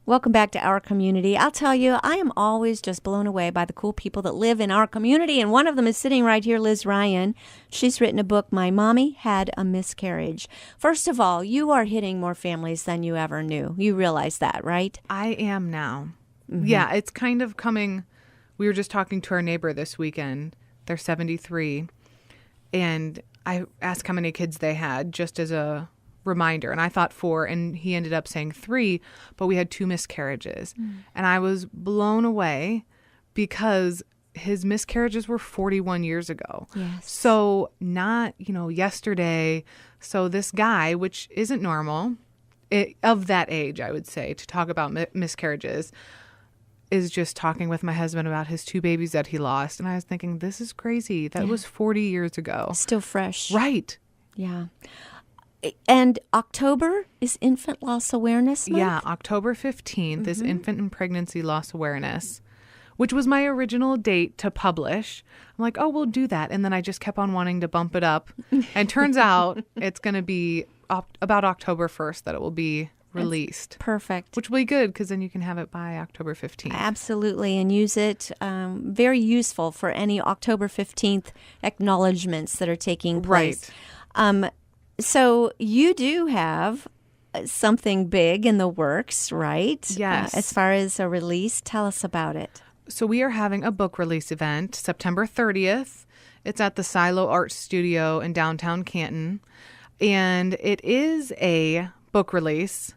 Welcome back to our community. I'll tell you, I am always just blown away by the cool people that live in our community, and one of them is sitting right here, Liz Ryan. She's written a book, My Mommy Had a Miscarriage. First of all, you are hitting more families than you ever knew. You realize that, right? I am now. Mm-hmm. Yeah, it's kind of coming. We were just talking to our neighbor this weekend. They're 73, and I asked how many kids they had just as a reminder, and I thought 4, and he ended up saying 3, but we had 2 miscarriages. And I was blown away because his miscarriages were 41 years ago. Yes. So not, yesterday. So this guy, which isn't normal, of that age, I would say, to talk about miscarriages, is just talking with my husband about his 2 babies that he lost. And I was thinking, this is crazy. That was 40 years ago. Still fresh. Right. Yeah. And October is Infant Loss Awareness Month? Yeah, October 15th is Infant and Pregnancy Loss Awareness, which was my original date to publish. I'm like, oh, we'll do that. And then I just kept on wanting to bump it up. And turns out it's going to be about October 1st that it will be released. Perfect. Which will be good because then you can have it by October 15th. Absolutely, and use it. Very useful for any October 15th acknowledgments that are taking place. Right. So you do have something big in the works, right? Yes. As far as a release, tell us about it. So we are having a book release event September 30th. It's at the Silo Art Studio in downtown Canton. And it is a book release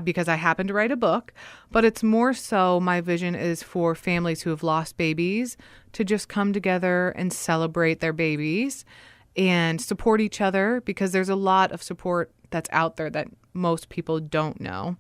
because I happen to write a book, but it's more so my vision is for families who have lost babies to just come together and celebrate their babies and support each other, because there's a lot of support that's out there that most people don't know.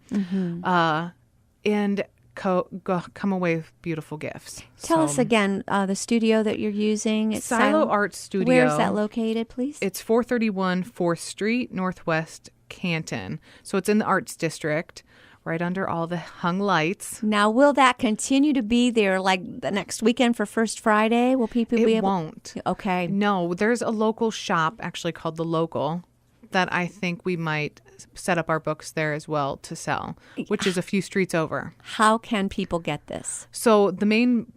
And come away with beautiful gifts. Tell us again the studio that you're using. It's Silo Art Studio. Where is that located, please? It's 431 4th Street, Northwest Canton. So it's in the Arts District, right under all the hung lights. Now, will that continue to be there like the next weekend for First Friday? Will people be able? It won't. Okay. No, there's a local shop actually called The Local that I think we might set up our books there as well to sell, which is a few streets over. How can people get this? So the main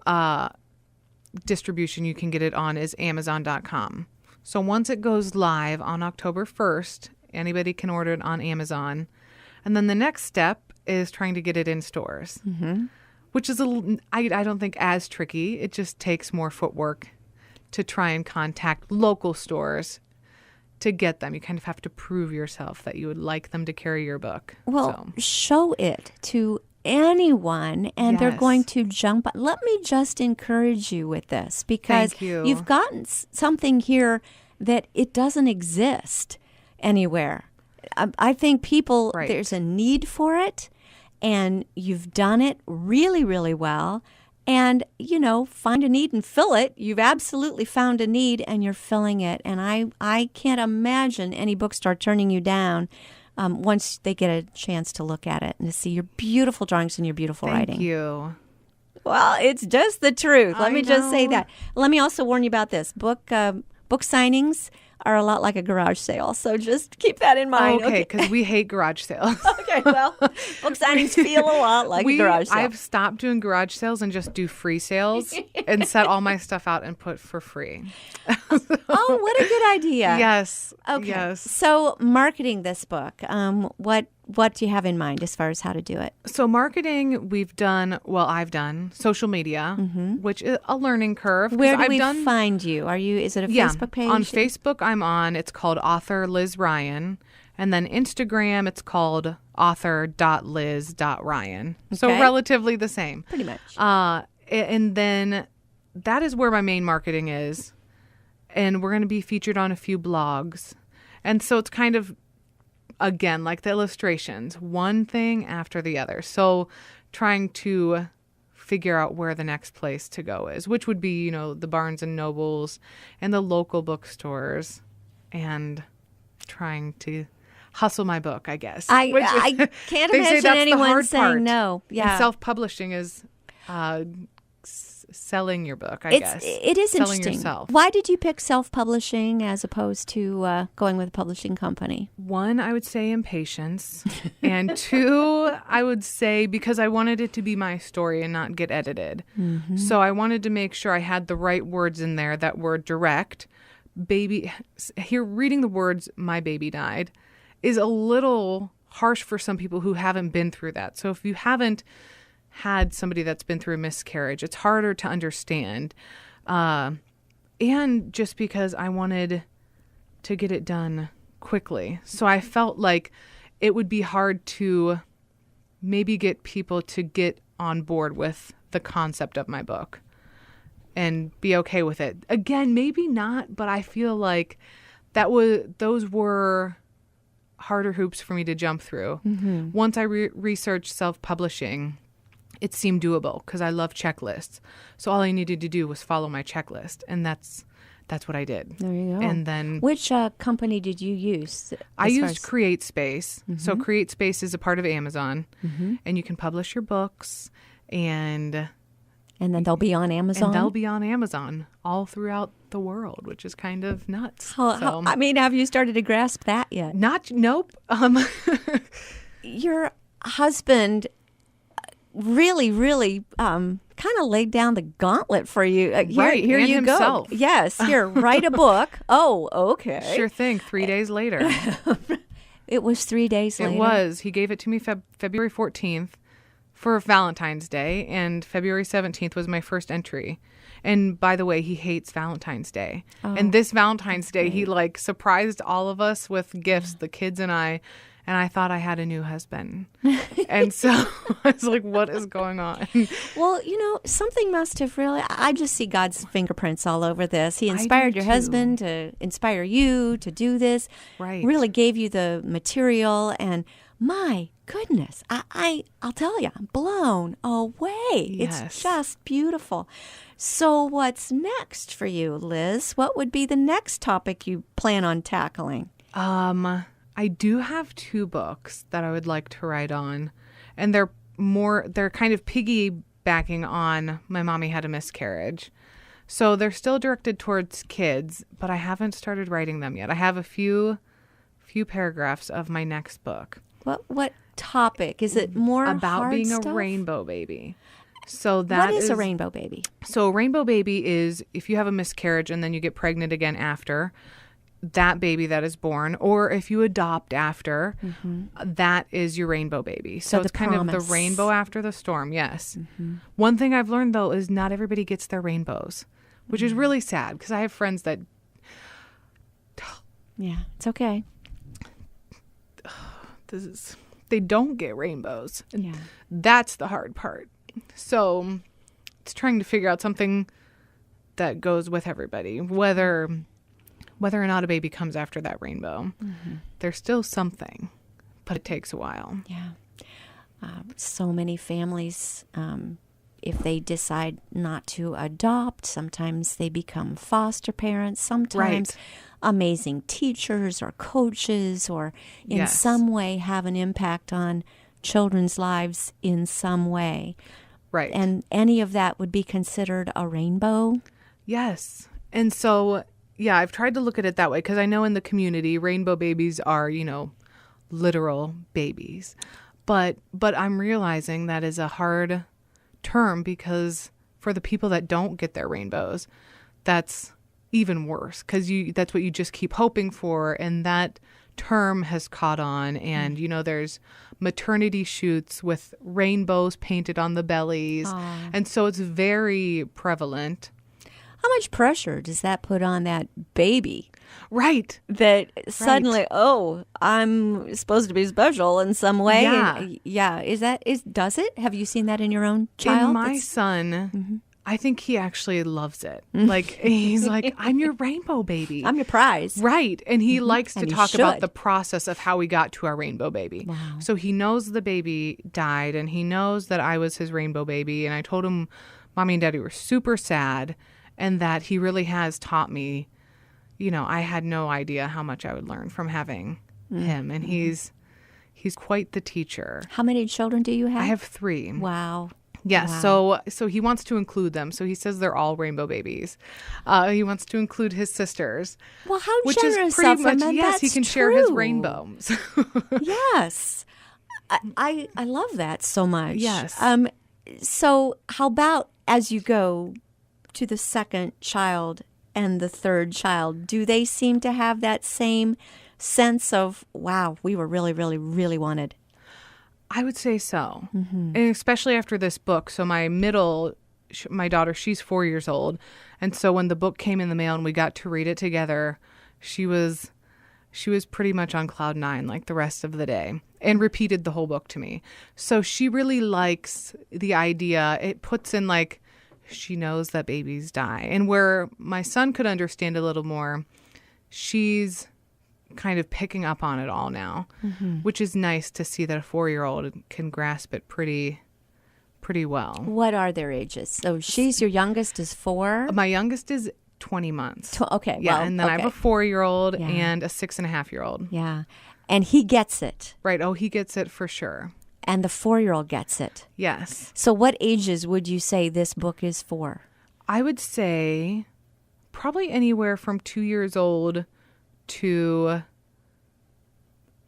distribution you can get it on is Amazon.com. So once it goes live on October 1st, anybody can order it on Amazon. And then the next step is trying to get it in stores, which is I don't think as tricky. It just takes more footwork to try and contact local stores to get them. You kind of have to prove yourself that you would like them to carry your book. Well, show it to anyone and they're going to jump. Let me just encourage you with this, because you've gotten something here that it doesn't exist anywhere. I think there's a need for it, and you've done it really, really well. And, find a need and fill it. You've absolutely found a need and you're filling it. And I can't imagine any bookstore turning you down once they get a chance to look at it and to see your beautiful drawings and your beautiful writing. Thank you. Well, it's just the truth. Let me just say that. Let me also warn you about this. Book signings are a lot like a garage sale, so just keep that in mind. Okay, because we hate garage sales. Okay, well, book signings feel a lot like a garage sale. I've stopped doing garage sales and just do free sales and set all my stuff out and put for free. Oh, what a good idea. Yes. Okay. Yes. So marketing this book, what do you have in mind as far as how to do it? So marketing, I've done social media, which is a learning curve. Where do we find you? Is it a Facebook page? On Facebook I'm on. It's called Author Liz Ryan. And then Instagram, it's called author.liz.ryan. Okay. So relatively the same. Pretty much. And then that is where my main marketing is. And we're going to be featured on a few blogs. And so it's kind of, again, like the illustrations, one thing after the other. So trying to figure out where the next place to go is, which would be, the Barnes and Nobles and the local bookstores, and trying to hustle my book, I guess. I can't imagine anyone saying no. Yeah. And self-publishing is selling your book, I guess. It is selling interesting. Yourself. Why did you pick self-publishing as opposed to going with a publishing company? One, I would say impatience. And two, I would say because I wanted it to be my story and not get edited. Mm-hmm. So I wanted to make sure I had the right words in there that were direct. Here, reading the words, "my baby died," is a little harsh for some people who haven't been through that. So if you haven't had somebody that's been through a miscarriage, it's harder to understand. And just because I wanted to get it done quickly. So I felt like it would be hard to maybe get people to get on board with the concept of my book and be okay with it. Again, maybe not, but I feel like those were harder hoops for me to jump through. Mm-hmm. Once I researched self-publishing, it seemed doable because I love checklists. So all I needed to do was follow my checklist, and that's what I did. There you go. And then, which company did you use? I used CreateSpace. Mm-hmm. So CreateSpace is a part of Amazon, mm-hmm. and you can publish your books, and then they'll be on Amazon? And they'll be on Amazon all throughout the world, which is kind of nuts. I mean, have you started to grasp that yet? Nope. Your husband really, really kind of laid down the gauntlet for you. Here and you himself. Go. Yes, here, write a book. Oh, okay. Sure thing. 3 days later. It was 3 days later? It was. He gave it to me February 14th. For Valentine's Day, and February 17th was my first entry. And by the way, he hates Valentine's Day. Oh, and this Valentine's Day, he surprised all of us with gifts, the kids and I thought I had a new husband. And so I was like, what is going on? Well, something must have really, I just see God's fingerprints all over this. He inspired your husband to inspire you to do this. Right. Really gave you the material, and my goodness, I'll tell you, I'm blown away. Yes. It's just beautiful. So what's next for you, Liz? What would be the next topic you plan on tackling? I do have 2 books that I would like to write on, and they're kind of piggybacking on My Mommy Had a Miscarriage. So they're still directed towards kids, but I haven't started writing them yet. I have a few paragraphs of my next book. What topic? Is it more about hard being stuff? A rainbow baby? So that What is a rainbow baby? So a rainbow baby is if you have a miscarriage and then you get pregnant again after, that baby that is born, or if you adopt after, mm-hmm. that is your rainbow baby. So it's kind of the rainbow after the storm, yes. Mm-hmm. One thing I've learned, though, is not everybody gets their rainbows, which mm-hmm. is really sad because I have friends that... Yeah, it's okay. They don't get rainbows. Yeah. That's the hard part. So it's trying to figure out something that goes with everybody, whether or not a baby comes after that rainbow. Mm-hmm. There's still something, but it takes a while. Yeah. So many families, if they decide not to adopt, sometimes they become foster parents. Sometimes amazing teachers or coaches or in some way have an impact on children's lives in some way. Right. And any of that would be considered a rainbow? Yes. And so, yeah, I've tried to look at it that way because I know in the community, rainbow babies are, literal babies. But I'm realizing that is a hard term because for the people that don't get their rainbows, that's even worse because that's what you just keep hoping for, and that term has caught on, and there's maternity shoots with rainbows painted on the bellies. Aww. And so it's very prevalent. How much pressure does that put on that baby? Right. That suddenly, I'm supposed to be special in some way. Yeah. And, does it? Have you seen that in your own child? In my son, mm-hmm. I think he actually loves it. Like, he's like, I'm your rainbow baby. I'm your prize. Right. And he likes to talk should. about the process of how we got to our rainbow baby. Wow. So he knows the baby died, and he knows that I was his rainbow baby. And I told him Mommy and Daddy were super sad, and that he really has taught me, I had no idea how much I would learn from having him. And he's quite the teacher. How many children do you have? I have 3. Wow. Yes. Wow. So he wants to include them. So he says they're all rainbow babies. He wants to include his sisters. Well, how which generous is pretty of him. much, And yes, he can share his rainbows. Yes. I love that so much. Yes. So how about as you go to the second child and the third child, do they seem to have that same sense of, wow, we were really, really, really wanted? I would say so. Mm-hmm. And especially after this book. So my daughter, she's 4 years old. And so when the book came in the mail and we got to read it together, she was pretty much on cloud nine like the rest of the day and repeated the whole book to me. So she really likes the idea. It puts in like, she knows that babies die. And where my son could understand a little more, she's kind of picking up on it all now, which is nice to see that a 4-year-old can grasp it pretty well. What are their ages? So your youngest is 4? My youngest is 20 months. Okay. Yeah, well, and then I have a 4-year-old and a 6.5-year-old. Yeah. And he gets it. Right. Oh, he gets it for sure. And the 4-year-old gets it. Yes. So what ages would you say this book is for? I would say probably anywhere from 2 years old to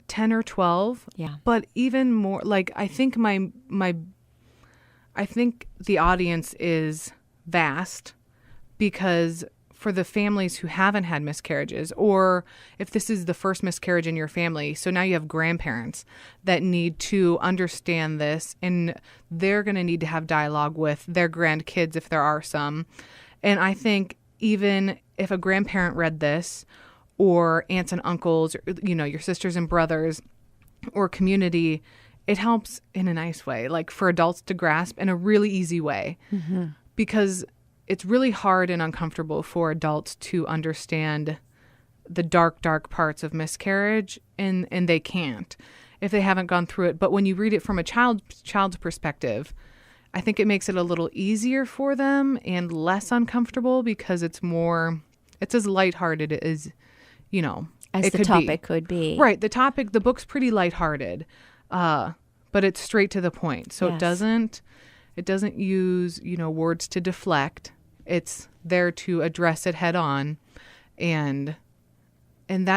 10 or 12. Yeah. But even more, like, I think I think the audience is vast because for the families who haven't had miscarriages, or if this is the first miscarriage in your family, so now you have grandparents that need to understand this, and they're going to need to have dialogue with their grandkids if there are some. And I think even if a grandparent read this, or aunts and uncles, your sisters and brothers, or community, it helps in a nice way, like for adults to grasp in a really easy way. Mm-hmm. Because it's really hard and uncomfortable for adults to understand the dark, dark parts of miscarriage, and they can't if they haven't gone through it. But when you read it from a child's perspective, I think it makes it a little easier for them and less uncomfortable because it's as lighthearted as as the topic could be. Right. The book's pretty lighthearted, but it's straight to the point. So yes. It doesn't use, words to deflect. It's there to address it head on. And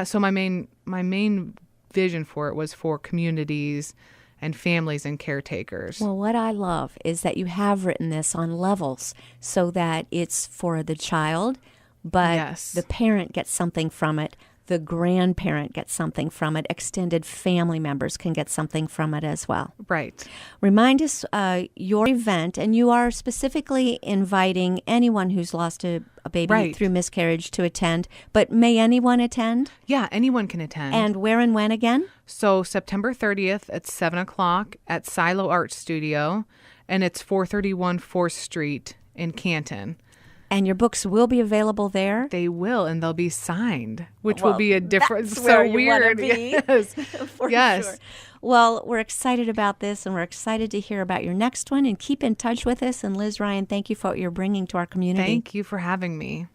so my main vision for it was for communities and families and caretakers. Well, what I love is that you have written this on levels so that it's for the child, but yes. the parent gets something from it. The grandparent gets something from it. Extended family members can get something from it as well. Right. Remind us your event, and you are specifically inviting anyone who's lost a baby through miscarriage to attend. But may anyone attend? Yeah, anyone can attend. And where and when again? So September 30th at 7 o'clock at Silo Art Studio, and it's 431 4th Street in Canton. And your books will be available there? They will, and they'll be signed, which will be a different. That's where so you weird. Be. Yes. For yes. Sure. Well, we're excited about this, and we're excited to hear about your next one. And keep in touch with us. And Liz Ryan, thank you for what you're bringing to our community. Thank you for having me.